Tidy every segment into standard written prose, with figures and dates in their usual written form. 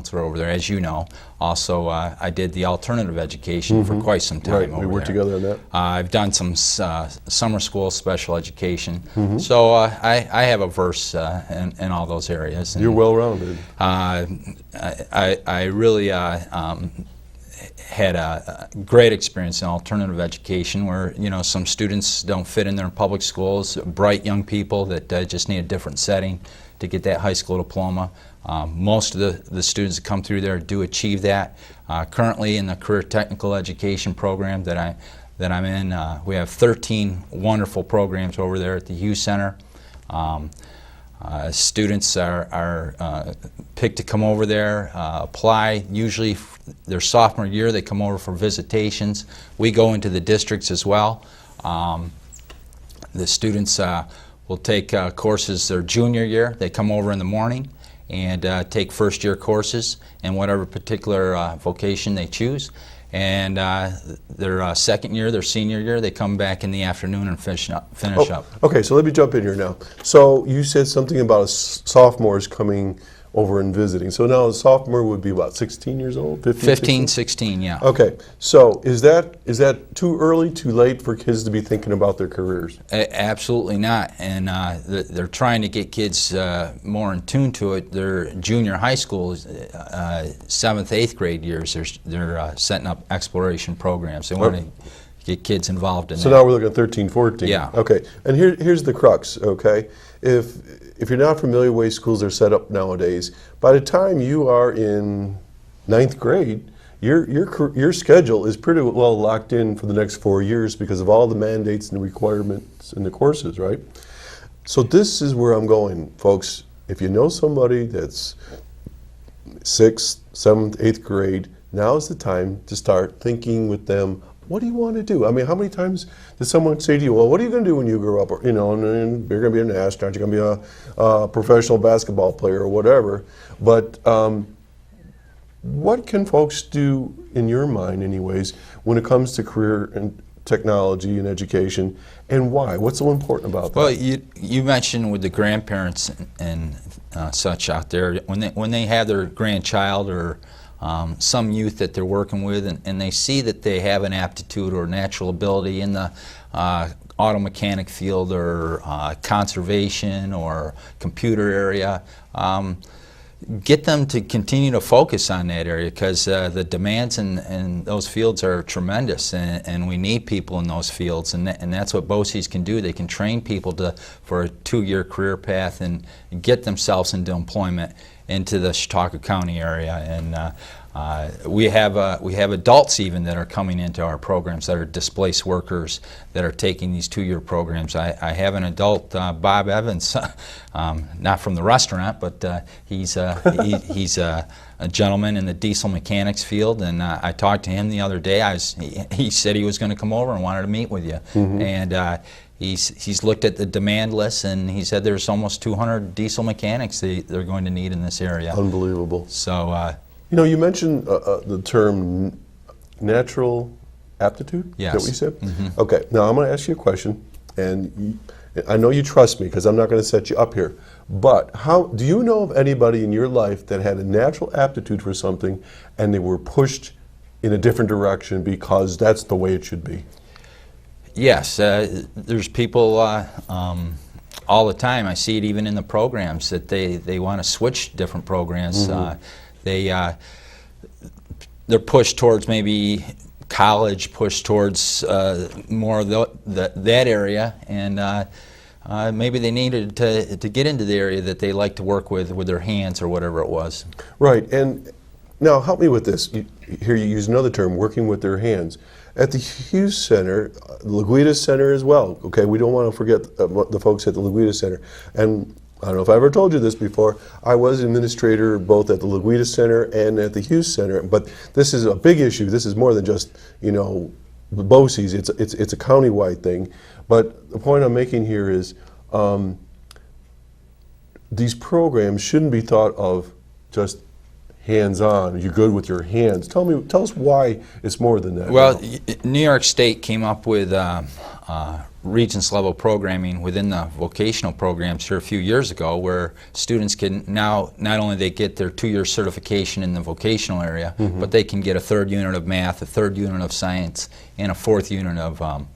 counselor over there, as you know. Also, I did the alternative education for quite some time over there. We worked together on that. I've done some summer school special education, so I have a verse in all those areas. And, you're well-rounded. I really had a great experience in alternative education where, you know, some students don't fit in their public schools, bright young people that just need a different setting to get that high school diploma. Most of the students that come through there do achieve that. Currently in the career technical education program that I'm in, we have 13 wonderful programs over there at the Hewes Center. Students are picked to come over there, apply. Usually their sophomore year they come over for visitations. We go into the districts as well. The students will take courses their junior year. They come over in the morning and take first year courses in whatever particular vocation they choose. And their second year, their senior year, they come back in the afternoon and finish up. Okay, so let me jump in here now. So you said something about sophomores coming over and visiting. So now a sophomore would be about 16 years old? 15, 16, yeah. Okay, so is that too early, too late for kids to be thinking about their careers? Absolutely not. And they're trying to get kids more in tune to it. Their junior high school, 7th, 8th grade years, they're setting up exploration programs. They want to get kids involved in that. So now we're looking at 13, 14. Yeah. Okay, and here's the crux, okay? If you're not familiar with the way schools are set up nowadays, by the time you are in 9th grade, your schedule is pretty well locked in for the next 4 years because of all the mandates and the requirements in the courses, right? So this is where I'm going, folks. If you know somebody that's 6th, 7th, 8th grade, now is the time to start thinking with them, what do you want to do? I mean, how many times does someone say to you, well, what are you going to do when you grow up? Or, you know, and you're going to be an astronaut, you're going to be a professional basketball player or whatever. But what can folks do, in your mind anyways, when it comes to career and technology and education, and why? What's so important about that? Well, you mentioned with the grandparents and such out there, when they have their grandchild or some youth that they're working with, and they see that they have an aptitude or natural ability in the auto mechanic field or conservation or computer area, get them to continue to focus on that area because the demands in those fields are tremendous, and we need people in those fields, and that's what BOCES can do. They can train people for a 2-year career path and get themselves into employment into the Chautauqua County area. And we have adults even that are coming into our programs that are displaced workers that are taking these 2-year programs. I have an adult, Bob Evans, not from the restaurant, but he's a gentleman in the diesel mechanics field, and I talked to him the other day. He said he was going to come over and wanted to meet with you. And he's looked at the demand list, and he said there's almost 200 diesel mechanics they're going to need in this area. Unbelievable. So, you know, you mentioned the term natural aptitude. Yes. Is that what you said? Okay. Now I'm going to ask you a question, and I know you trust me because I'm not going to set you up here. But how do you know of anybody in your life that had a natural aptitude for something, and they were pushed in a different direction because that's the way it should be? Yes, there's people all the time. I see it even in the programs that they want to switch different programs. They're pushed towards maybe college, pushed towards more of that area, and maybe they needed to get into the area that they like to work with their hands or whatever it was. Right, and now help me with this. Here you use another term, working with their hands. At the Hewes Center, the Laguita Center as well, okay? We don't want to forget the folks at the Laguita Center. And I don't know if I ever told you this before, I was administrator both at the Laguita Center and at the Hewes Center, but this is a big issue. This is more than just, you know, the BOCES. It's a county-wide thing. But the point I'm making here is these programs shouldn't be thought of just hands-on. You're good with your hands. Tell us why it's more than that. Well, now. New York State came up with Regents level programming within the vocational programs here a few years ago, where students can now not only they get their 2-year certification in the vocational area, but they can get a 3rd unit of math, a 3rd unit of science, and a 4th unit of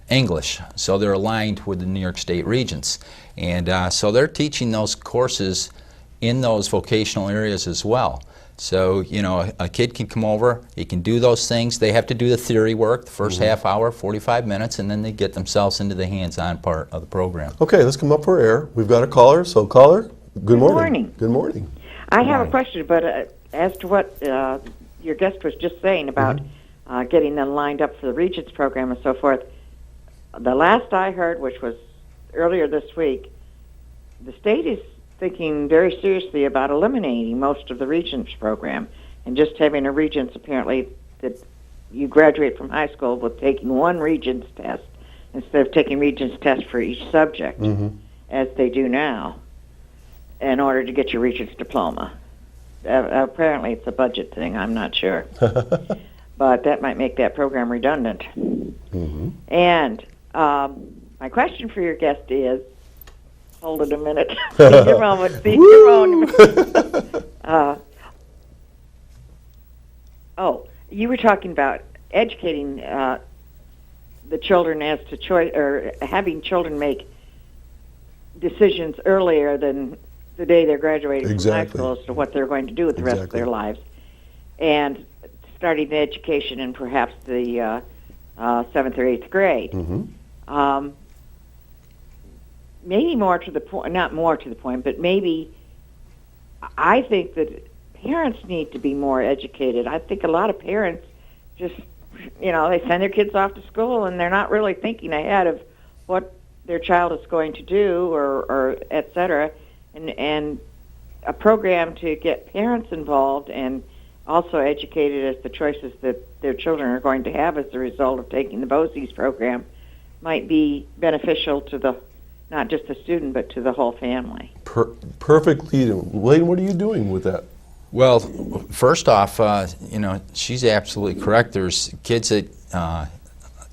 English. So they're aligned with the New York State Regents, and so they're teaching those courses in those vocational areas as well. So, you know, a kid can come over, he can do those things. They have to do the theory work, the first half hour, 45 minutes, and then they get themselves into the hands-on part of the program. Okay, let's come up for air. We've got a caller. So, caller, good morning. Good morning. I have a question, but as to what your guest was just saying about getting them lined up for the Regents program and so forth, the last I heard, which was earlier this week, the state is thinking very seriously about eliminating most of the Regents program and just having a Regents, apparently, that you graduate from high school with taking one Regents test instead of taking Regents tests for each subject, as they do now, in order to get your Regents diploma. Apparently it's a budget thing, I'm not sure. But that might make that program redundant. And my question for your guest is, hold it a minute. Seize your moment. Seize your moment. You were talking about educating the children as to choice, or having children make decisions earlier than the day they're graduating from high school as to what they're going to do with the rest of their lives, and starting the education in perhaps the 7th or 8th grade. Maybe more to the point, not more to the point, but maybe I think that parents need to be more educated. I think a lot of parents just, you know, they send their kids off to school and they're not really thinking ahead of what their child is going to do or et cetera. And a program to get parents involved and also educated as the choices that their children are going to have as a result of taking the BOCES program might be beneficial to the not just the student, but to the whole family. Perfect lead-in. Leighton, what are you doing with that? Well, first off, you know, she's absolutely correct. There's kids that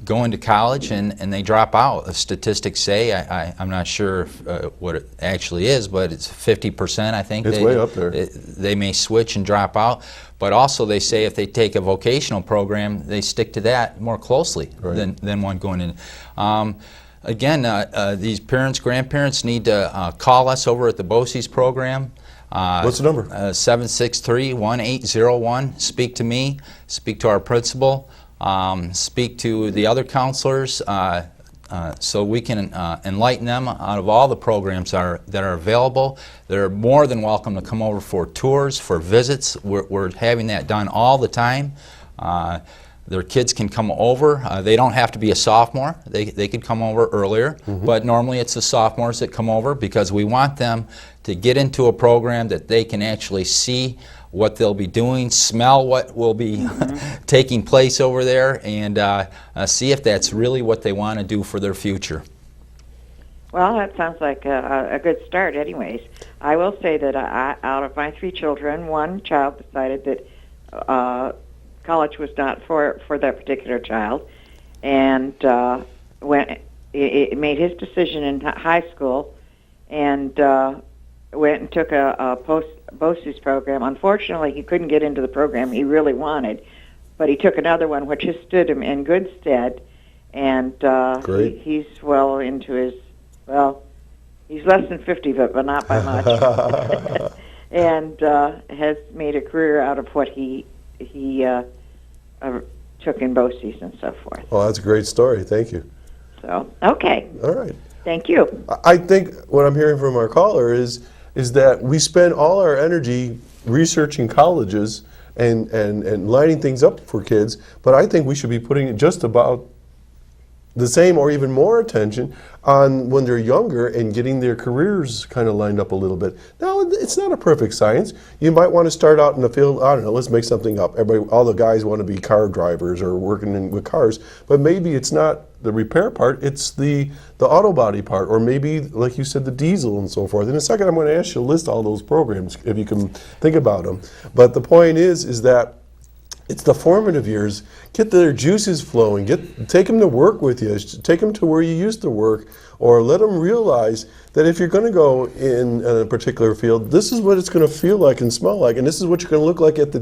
go into college and they drop out. The statistics say, I'm not sure what it actually is, but it's 50%, I think. It's way up there. They may switch and drop out. But also they say if they take a vocational program, they stick to that more closely than one going in. Again, these parents, grandparents need to call us over at the BOCES program. What's the number? 763-1801. Speak to me, speak to our principal, speak to the other counselors, so we can enlighten them out of all the programs that are available. They're more than welcome to come over for tours, for visits. We're having that done all the time. Their kids can come over. They don't have to be a sophomore. They could come over earlier, but normally it's the sophomores that come over because we want them to get into a program that they can actually see what they'll be doing, smell what will be taking place over there, and see if that's really what they want to do for their future. Well, that sounds like a good start anyways. I will say that out of my 3 children, one child decided that college was not for that particular child, and it made his decision in high school, and went and took a BOCES program. Unfortunately, he couldn't get into the program he really wanted, but he took another one which has stood him in good stead, and he's well into his, he's less than 50, but not by much, and has made a career out of what he took in BOCES and so forth. Oh, that's a great story. Thank you. So, okay. All right. Thank you. I think what I'm hearing from our caller is that we spend all our energy researching colleges and lining things up for kids, but I think we should be putting it just about the same or even more attention on when they're younger and getting their careers kind of lined up a little bit. Now, it's not a perfect science. You might want to start out in the field, I don't know, let's make something up. Everybody, all the guys want to be car drivers or working with cars, but maybe it's not the repair part, it's the auto body part, or maybe, like you said, the diesel and so forth. In a second, I'm going to ask you to list all those programs if you can think about them. But the point is that it's the formative years. Get their juices flowing. Take them to work with you. Take them to where you used to work, or let them realize that if you're going to go in a particular field, this is what it's going to feel like and smell like, and this is what you're going to look like at the